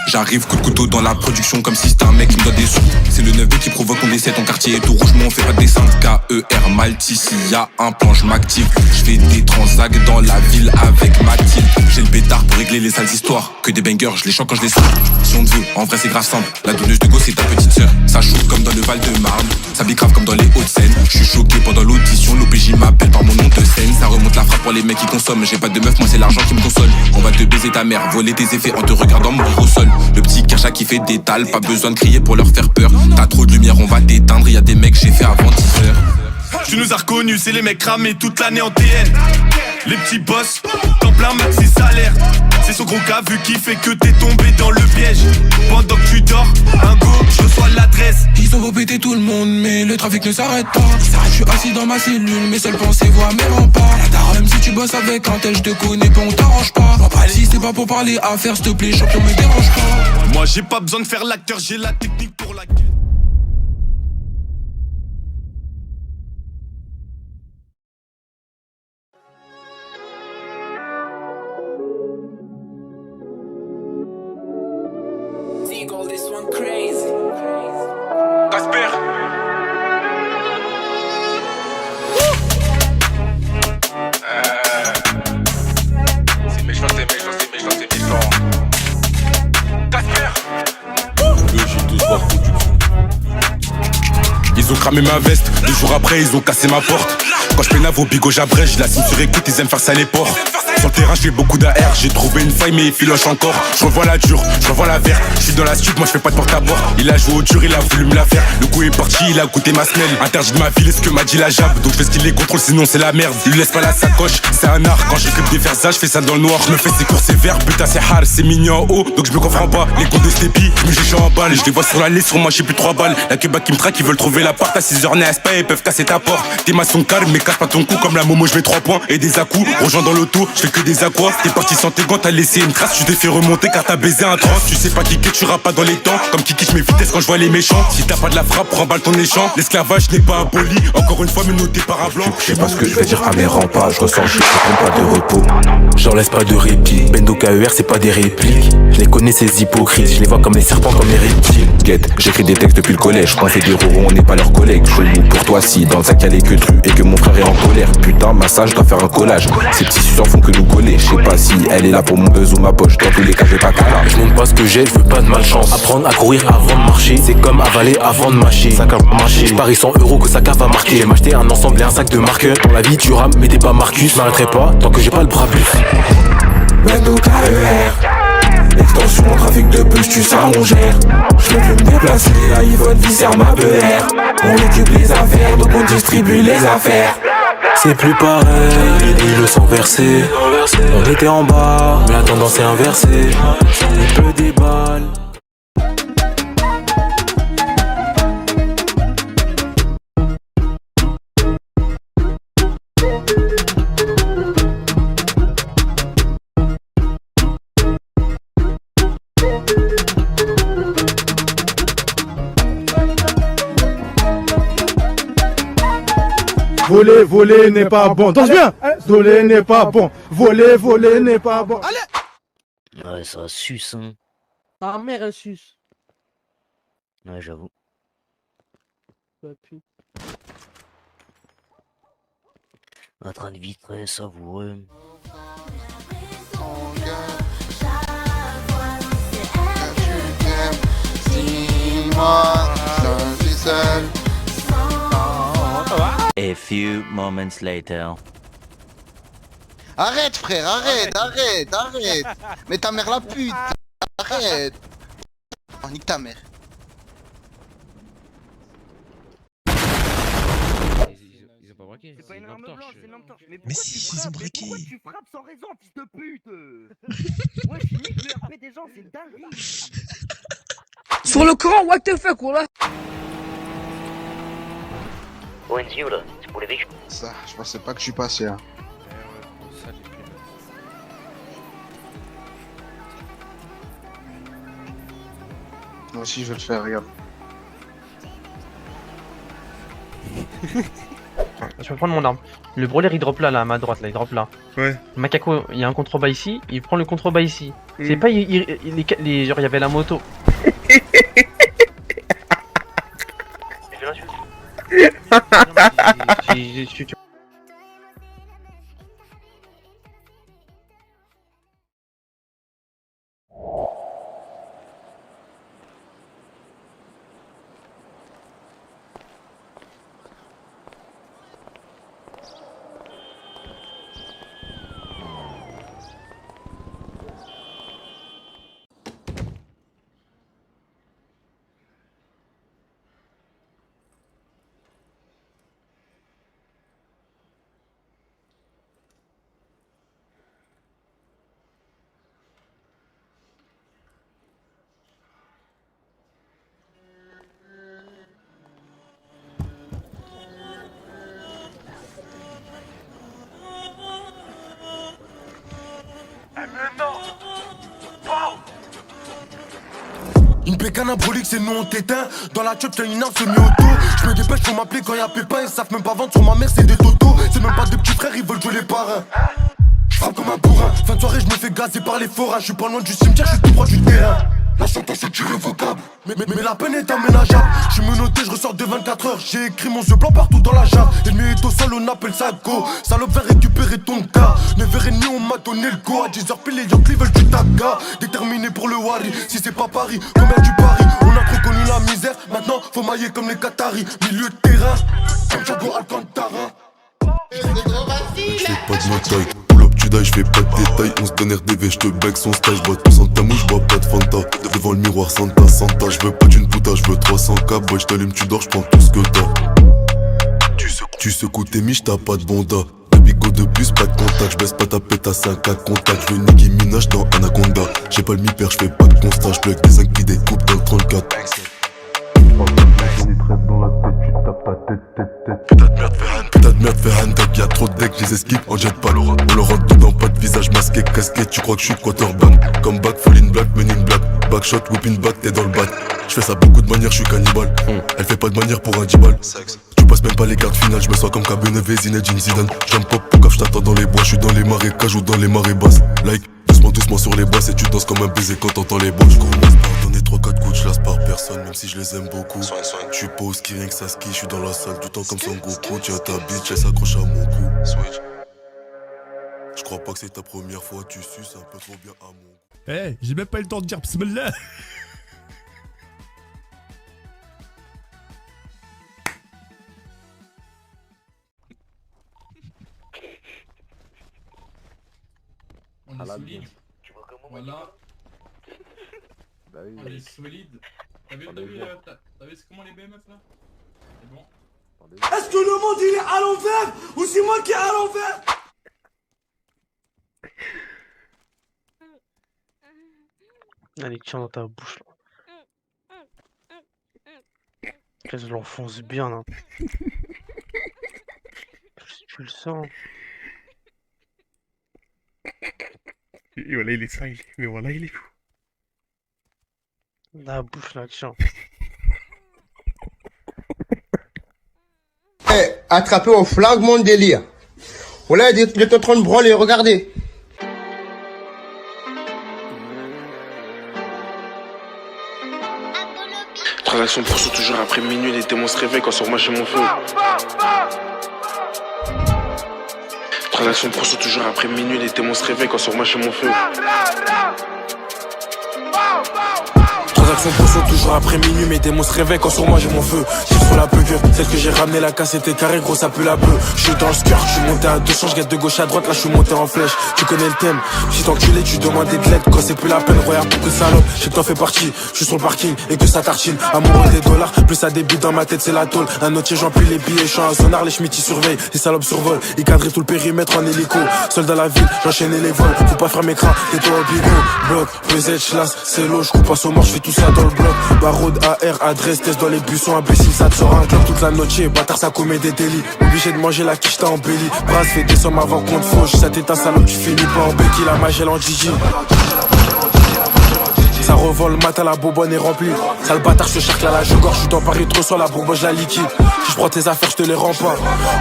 J'arrive coup de couteau dans la production comme si c'était un mec qui me donne des sous. C'est le neveu qui provoque mon décès, ton quartier est tout rouge, mais on fait pas de descente. K-E-R Malti, s'il y a un plan, je m'active. Je fais des transacts dans la ville avec Mathilde. J'ai le pétard pour régler les sales histoires. Que des bangers, je les chante quand je les sors. Si on te veut, en vrai c'est grave simple. La donneuse de go c'est ta petite sœur. Ça shoot comme dans le Val-de-Marne. Ça bicrave comme dans les Hauts-de-Seine. Je suis choqué pendant l'audition, l'OPJ m'appelle par mon nom de scène. Ça remonte la frappe pour les mecs qui consomment. J'ai pas de meuf, moi c'est l'argent qui me console. On va te baiser ta mère, voler tes effets en te regardant mourir au sol. Le petit Kercha qui fait des tales, pas besoin de crier pour leur faire peur. T'as trop de lumière, on va t'éteindre, y'a des mecs j'ai fait avant 10h. Tu nous as reconnus, c'est les mecs cramés toute l'année en TN. Les petits boss, temps plein maxi salaire. C'est son gros cas vu qui fait que t'es tombé dans le piège. Pendant que tu dors, un go, je reçois l'adresse. Ils ont beau péter tout le monde, mais le trafic ne s'arrête pas. Je suis assis dans ma cellule, mes seules pensées voient mes remparts. Même si tu bosses avec un tel, je te connais pas, on t'arrange pas. Si c'est pas pour parler affaires, s'il te plaît, champion, me dérange pas. Moi j'ai pas besoin de faire l'acteur, j'ai la technique pour la guerre. This one crazy. Casper. C'est méchant, c'est méchant, c'est méchant, c'est méchant. Casper. Ils ont cramé ma veste, 2 jours après ils ont cassé ma porte. Quand je pénave au bigot j'abrège, la cime sur écoute, ils aiment faire ça les porcs. Sur le terrain je fais beaucoup d'AR, j'ai trouvé une faille mais il filoche encore. Je revois la dure, je revois la verte. Je suis dans la suite, moi je fais pas de porte à porte. Il a joué au dur, il a voulu me la faire. Le coup est parti, il a goûté ma semelle. Interdit de ma ville, est-ce que m'a dit la jab. Donc je fais ce qu'il les contrôle, sinon c'est la merde. Lui laisse pas la sacoche, c'est un art. Quand j'écris des versas, je fais ça dans le noir. Je me fais ses courses sévères, putain c'est hard, c'est mignon en haut. Donc je me comprends pas, les comptes de Stepi, je me juge en balle. Je les vois sur la liste, sur moi j'ai plus 3 balles. La kebab qui me traque, ils veulent trouver la part. À 6h n'est-ce pas, ils peuvent casser ta porte. Tes maçons calmes, mais casse pas ton cou. Comme la momo, je mets 3 points et des à-coups. Rejoins dans l'auto, je fais que des aquas. T'es parti sans tes gants, t'as laissé une trace. Tu t'es fait remonter car t'as baisé un trans. Tu sais pas kicker, tu rappes pas dans les temps. Comme Kiki, je mets vitesse quand je vois les méchants. Si t'as pas de la frappe, remballe ton échange. L'esclavage n'est pas aboli. Encore une fois, mais noté par un blanc. Je sais pas ce que je vais dire à mes remparts. Je ressens, je prends pas de repos. J'en laisse pas de répit. Bendo KER, c'est pas des répliques. Je les connais, ces hypocrites. Je les vois comme les serpents, comme les reptiles. Guette, j'écris des textes depuis le collège. Quand c'est des roues, on n'est pas leurs collègues. Chelou pour toi, si dans le sac y'a les queues et que mon frère est en colère. Putain, massage, je dois faire un collage. Ces petits suceurs font que nous coller. Je sais pas si elle est là pour mon buzz ou ma poche. Dans tous les cas, j'ai pas qu'à là. Je montre pas ce que j'ai, je veux pas de malchance. Apprendre à courir avant de marcher, c'est comme avaler avant de mâcher. Sac à marcher, je parie 100 € que sa cave va marquer. J'ai m'acheter un ensemble et un sac de marqueurs. Dans la vie, tu rames, mais t'es pas Marcus. Je m'arrêterai pas tant que j'ai pas le bras plus. Bendo KER, extension, trafic de bus, tu sais on gère. Je veux plus me déplacer, la Yvonne viscère ma BR. On occupe les affaires, donc on distribue les affaires. C'est plus pareil, les deals sont versés. On était en bas, mais la tendance est inversée. Il pleut des balles. Voler, voler n'est pas bon. Danse bien. Voler n'est pas bon. Voler, voler n'est pas bon. Allez. Ouais, ça suce, hein. Ta mère, elle suce. Ouais, j'avoue. En train de vitrer, savoureux. A few moments later. Arrête frère, arrête. Mais ta mère la pute. Arrête. Oh, nique ta mère. Ils ont pas braqué. C'est pas une arme blanche, c'est une lampe torche. Mais si, ils ont braqué. Pourquoi tu frappes sans raison, fils de pute? Ouais, je nique le RP des gens, c'est dingue. Sur le cran, what the fuck, voilà. ONG là, c'est pour les véhicules. Ça, je pensais pas que je suis passé là. Si, je vais le faire, regarde. Je vais prendre mon arme. Le brawler il drop là, à ma droite, là, il drop là. Ouais. Macaco, il y a un contrebas ici, il prend le contrebas ici. C'est pas, genre il y avait la moto. Une pécane abolique, c'est nous on t'éteint. Dans la chop, t'as une arme semi-auto. Je me dépêche pour m'appeler quand y'a pépin. Ils savent même pas vendre sur ma mère, c'est des totos. C'est même pas des petits frères, ils veulent jouer les parrains. J'frappe comme un bourrin. Fin de soirée, je me fais gazer par les forains. Je suis pas loin du cimetière, je suis tout droit du terrain. La sentence est irrévocable, mais la peine est aménageable. Je suis menotté, je ressors de 24 heures. J'ai écrit mon yeux blanc partout dans la jarre. L'ennemi est au sol, on appelle ça go. Salope, viens récupérer ton cas. 9h30, on m'a donné le go. À 10h pile, les Yankees veulent du taga. Déterminé pour le Wari, si c'est pas Paris, combien du Paris? On a trop connu la misère, maintenant faut mailler comme les Qataris. Milieu de terrain, comme Thiago Alcantara. J'fais pas de ma taille, pull up tu die, j'fais pas de détails. On se donne RDV, j'te bec son style. J'bois tous en ta mouche, j'bois pas de Fanta. Devant le miroir, Santa. J'veux pas d'une puta, j'veux 300K. Boy, j't'allume, tu dors, j'prends tout ce que t'as. Tu secoues tes miches, t'as pas de bonda. Bigo de plus, pas de contact. J'baisse pas ta pète à 5 à contact. J'veux Nicki Minaj dans Anaconda. J'ai pas le mi-père, j'fais pas de constat. J'plug des 5 qui découpent dans le 34. Dans la tête, tu tapes ta tête. Putain de merde, faire un deck, y'a trop de decks, je les esquive en jetpack. On leur rentre dedans, pas de visage masqué, casquette, tu crois que je suis quarterback. Comme back, fall in black, men in black. Backshot, whipping back, t'es dans le bac. J'fais ça beaucoup de manière, je suis cannibale. Elle fait pas de manière pour un 10 balles. Tu passes même pas les cartes finales, je me sens comme Kabeneve, Zinedine Zidane. J'aime pop, pour je t'attends dans les bois, je suis dans les marécages ou dans les marées basses. Like, doucement sur les basses et tu danses comme un baiser quand t'entends les bois. Je commence par donner 3-4 coups, je lasse par personne, même si je les aime beaucoup. Je suis pas au ski, rien que ça ski, je suis dans la salle du temps comme Son Goku. Tiens ta bitch, elle s'accroche à mon cou. Je crois pas que c'est ta première fois, tu suces un peu trop bien à mon. Eh, j'ai même pas eu le temps de dire bismillah. On est solide. Voilà. Bah oui. On est solide. T'as vu comment les BMF là? C'est bon. Est-ce que le monde il est à l'envers ou c'est moi qui est à l'envers? Allez, tiens dans ta bouche là. Je l'enfonce bien là. Tu le sens. Et voilà, il est ça, mais voilà, il est fou. La bouche là, tiens. Eh, attrapé au flag mon délire. Voilà, il est en train de branler, regardez. Transaction poursuit toujours après minuit, les démons se réveillent quand sur moi j'ai mon feu. Transaction poursuit toujours après minuit, les démons se réveillent quand sur moi j'ai mon feu. Transaction poursuit toujours après minuit, mes démons se réveillent quand sur moi j'ai mon feu. Tire sur la bugger, celle que j'ai ramené la casse était carré, gros ça pue la beuh. Je suis dans le skirt, je suis monté à 200, je guette de gauche à droite, là je suis monté en flèche. Tu connais le thème, si enculé tu demandes des lettres quand c'est plus la peine, regarde beaucoup de salope, je sais que t'en fais partie, je suis sur le parking et que ça tartine. Amoureux des dollars, plus ça débite dans ma tête c'est la tôle. Un autre j'empile les billets, je suis un sonar, les schmitty surveillent, les salopes survolent, ils cadrent tout le périmètre en hélico. Seul dans la ville, j'enchaîne les vols, faut pas faire mes crans, et toi au bigot. Bloc, pesette, chlasse, c'est l'eau, je coupe pas au mort, je fais tout ça dans le bloc. Barode, AR, adresse, test dans les buissons, imbécile, ça te sort un club toute la noche, bâtard ça commet des délits. Obligé de manger la quiche, t'as embelli. Brasse, fais des sommes avant qu'on te fauche, ça t'éteint salope, tu finis pas en béquille, la magie elle en Gigi. Ça revole le matin, la bonbonne est remplie. Sale bâtard, je te charcle à la jogor. Je suis dans Paris trop sur la bourbe, je la liquide. Si je prends tes affaires, je te les rends pas.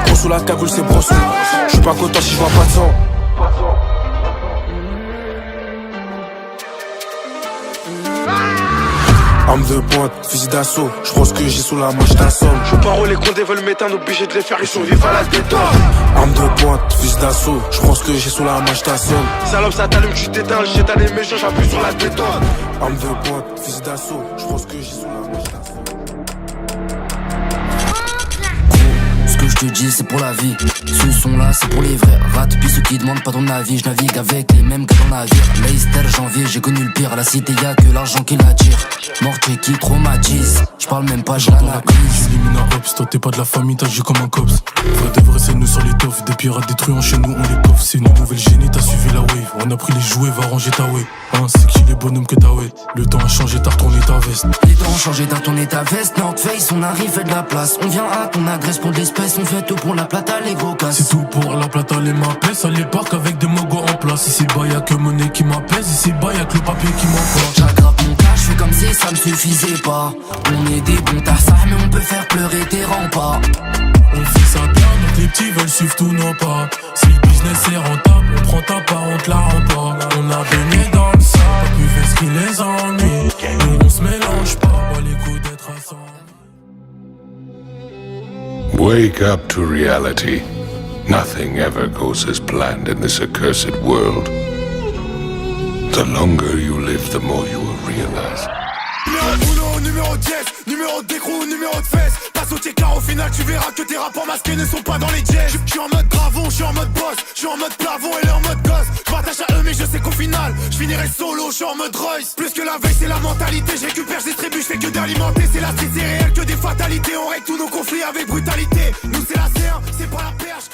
Gros sous la cagoule, c'est brosson. Je suis pas content si je vois pas de sang. Arme de pointe, fusil d'assaut. Je pense que j'ai sous la main, je t'assomme. Je pars les condés veulent m'éteindre, obligé de les faire, ils sont vifs à la détente. Arme de pointe, fusil d'assaut. Je pense que j'ai sous la main, je t'assomme. Salope, ça t'allume, tu t'éteins. Le chétan des méchants, j'appuie sur la détente. Arme de pointe, fusil d'assaut. Je pense que j'ai sous la main, je t'assomme. Ce que je te dis c'est pour la vie. Ce son là c'est pour les vrais rats. Puis ceux qui demandent pas ton avis. Je navigue avec les mêmes gars dans la navire. Leicester janvier j'ai connu le pire. À la cité y'a que l'argent qui l'attire. Mortier qui traumatise. J'parle même pas, je l'analyse. J'élimine un hops, toi t'es pas de la famille, t'as joué comme un cops. Vrai de vrai c'est nous sur les toffs. Des pirates détruits en chez nous on les coffre. C'est une nouvelle génie, t'as suivi la wave. On a pris les jouets, va ranger ta wave. Hein, c'est qui les bonhommes que t'as ouais. Le temps a changé, t'as retourné ta veste. Les temps ont changé, t'as retourné ta veste. North Face, on arrive, fait de la place. On vient à ton agresse pour de l'espèce. On fait tout pour la plata, les gros casses. C'est tout pour la plata, les mappes. À l'époque avec des mogos en place. Ici bas y'a que monnaie qui m'apaise. Ici bas y'a que le papier qui m'emporte. J'aggrave mon cas, j'fais comme si ça me suffisait pas. On est des bons tassards mais on peut faire pleurer tes remparts. On fait ça bien, donc les petits veulent suivre tous nos pas. Si le business est rentable, on prend ta part, on te la rend pas. On a baigné dans le sang, pas pu faire ce qui les ennuie. Nous on se mélange pas, pas les coups d'être à 100. Wake up to reality. Nothing ever goes as planned in this accursed world. The longer you live, the more you will realize. Numéro 1, numéro 10, numéro d'écrou, numéro de fesses. Passe au car au final tu verras que tes rapports masqués ne sont pas dans les jets. Je suis en mode gravon, je suis en mode boss, je suis en mode plavon et leur mode gosse. Je m'attache à eux mais je sais qu'au final je finirai solo, je suis en mode Royce. Plus que la veille c'est la mentalité, je récupère, je distribue, je fais que d'alimenter. C'est la street, c'est réel que des fatalités. On règle tous nos conflits avec brutalité. Nous c'est la C1, c'est pas la perche.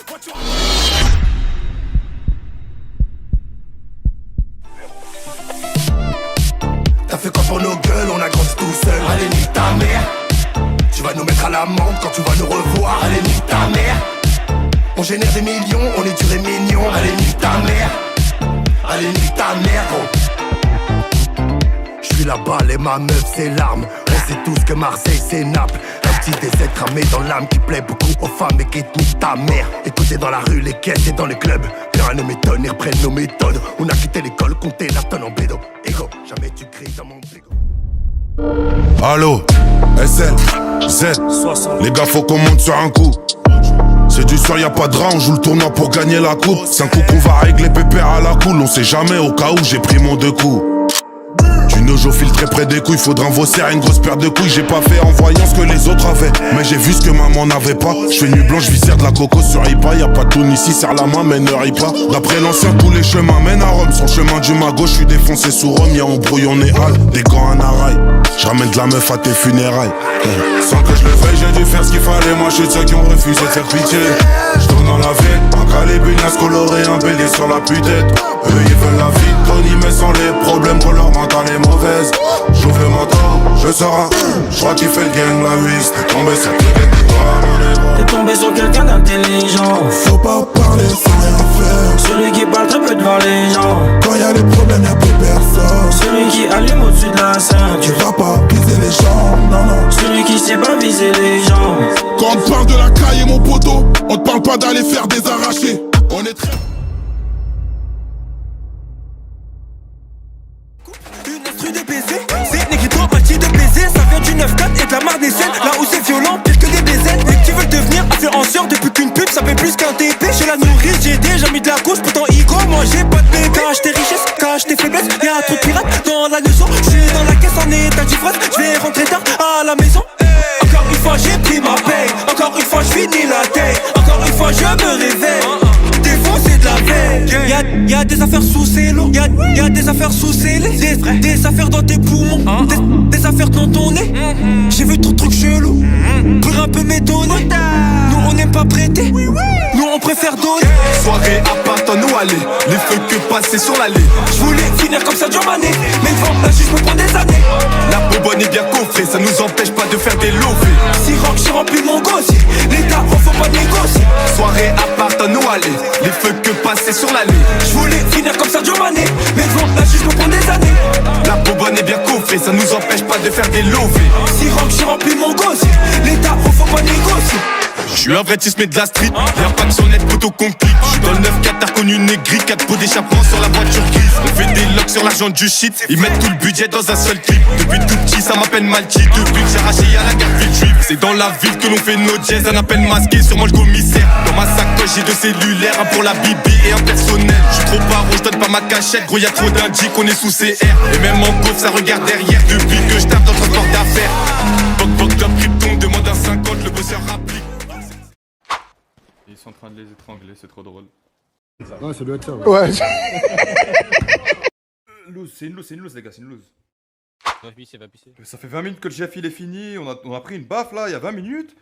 T'as fait quoi pour nos gueules, on a grandi tout seul. Allez nique ta mère. Tu vas nous mettre à l'amende quand tu vas nous revoir. Allez nique ta mère. On génère des millions, on est dur et mignon. Allez nique ta mère. Allez nique ta mère gros. J'suis la balle et ma meuf c'est l'arme. On sait tous que Marseille c'est Naples. Un petit décès cramé dans l'âme qui plaît beaucoup aux femmes et qui te nique ta mère. Écoutez dans la rue, les caisses et dans les clubs. Plus rien ne m'étonne, ils reprennent nos méthodes. On a quitté l'école, compter la tonne en bédo. Ego, jamais tu cries dans mon bégo. Allo, SL, Z, les gars faut qu'on monte sur un coup. C'est du soir, y'a pas de rang, on joue le tournoi pour gagner la coupe. C'est un coup qu'on va régler pépère à la cool. On sait jamais au cas où j'ai pris mon 2 coups. Du nojo filtré près des couilles, faudra un vaussaire et une grosse paire de couilles. J'ai pas fait en voyant ce que les autres avaient, mais j'ai vu ce que maman n'avait pas. J'fais nuit blanche, viscère de la coco sur Ipa. Y'a pas de tourne ici, serre la main mais ne ris pas. D'après l'ancien, tous les chemins mènent à Rome. Sur le chemin du magot, j'suis défoncé sous Rome. Y'a embrouille, on est hal, des gants à narail. J'ramène de la meuf à tes funérailles. Sans que je le veuille, j'ai dû faire ce qu'il fallait. Moi j'suis de ceux qui ont refusé de faire pitié. J'tourne dans la ville, un calébinasse coloré, un bélier sur la putette. Eux ils veulent la vie de Tony mais sans les problèmes que leur mental est mauvaise. J'ouvre le manteau, je sors un j'crois qu'il fait le gang la 8. T'es tombé sur quelqu'un T'es tombé sur quelqu'un d'intelligent. Faut pas parler sans rien faire. Celui qui parle très peu devant les gens. Quand y'a des problèmes y'a plus personne. Celui qui allume au-dessus de la scène. Tu vas pas viser les gens, non non. Celui qui sait pas viser les gens. Quand on te parle de la caille mon poteau, on te parle pas d'aller faire des arrachés. On est très... Une instru de baiser, c'est Negrito parti de baiser. Ça vient du 9-4 et de la Marne-et-Seine. Là où c'est violent, pire que des BZ. Et qui veulent devenir influenceurs depuis qu'une pub ça fait plus qu'un TP. J'ai la nourrice, j'ai déjà mis de la couche. Pourtant Igo, moi j'ai pas de B. Cache tes richesses, cache tes faiblesses. Y'a trop de pirates dans la leçon. J'suis dans la caisse en état d'ivresse. J'vais rentrer tard à la maison. Encore une fois j'ai pris ma paye. Encore une fois j'finis la taille. Encore une fois je me réveille. Des fois c'est de la veille. Y'a des affaires sous scellé. Y'a des affaires sous scellé. Des affaires dans tes poumons. Des affaires dans ton nez. J'ai vu trop de trucs chelous. Pour un peu m'étonner. Nous on n'aime pas prêter. Nous on préfère donner. Soirée à part nous aller. Les feux que passer sur l'allée. J'voulais finir comme ça Sadio Mané. Mais devant la juge me prend des années. La bonbonne est bien coffrée. Ça nous empêche pas de faire des lovés. Si rock j'ai rempli mon gossier. L'état faut pas négocier. Soirée à part nous aller. Les feux que passer sur l'allée. J'voulais finir comme Sadio Mané. Mais devant la juge me prend des années. La bonbonne est bien coffrée. fait, ça nous empêche pas de faire des lovés. Si rentre, j'ai rempli mon gosse. L'état, faut pas négocier. Je suis un vrai tismé de la street, y'a pas que sur net poteau qu'on clique. Je suis dans le 9-4, t'as reconnu Négri, 4 pots d'échappement sur la voiture grise. On fait des locks sur l'argent du shit, ils mettent tout le budget dans un seul clip. Depuis tout petit, ça m'appelle Malti, depuis que j'ai arraché à la gare ville juive. C'est dans la ville que l'on fait nos jazz, un appel masqué, sûrement le commissaire. Dans ma sacoche, j'ai 2 cellulaires, un pour la bibi et un personnel. Je suis trop paro, je donne pas ma cachette, gros y'a trop d'indices qu'on est sous CR. Et même en coffre, ça regarde derrière, depuis que je tape dans le transport d'affaires. Bok top Krypton, demande un 50, le bosseur rapplique. Ils sont en train de les étrangler, c'est trop drôle. Ouais, ça doit être ça. Ouais. Loose, c'est une loose les gars, c'est une loose. Va pisser, va pisser. Ça fait 20 minutes que le GF il est fini, on a pris une baffe là, il y a 20 minutes.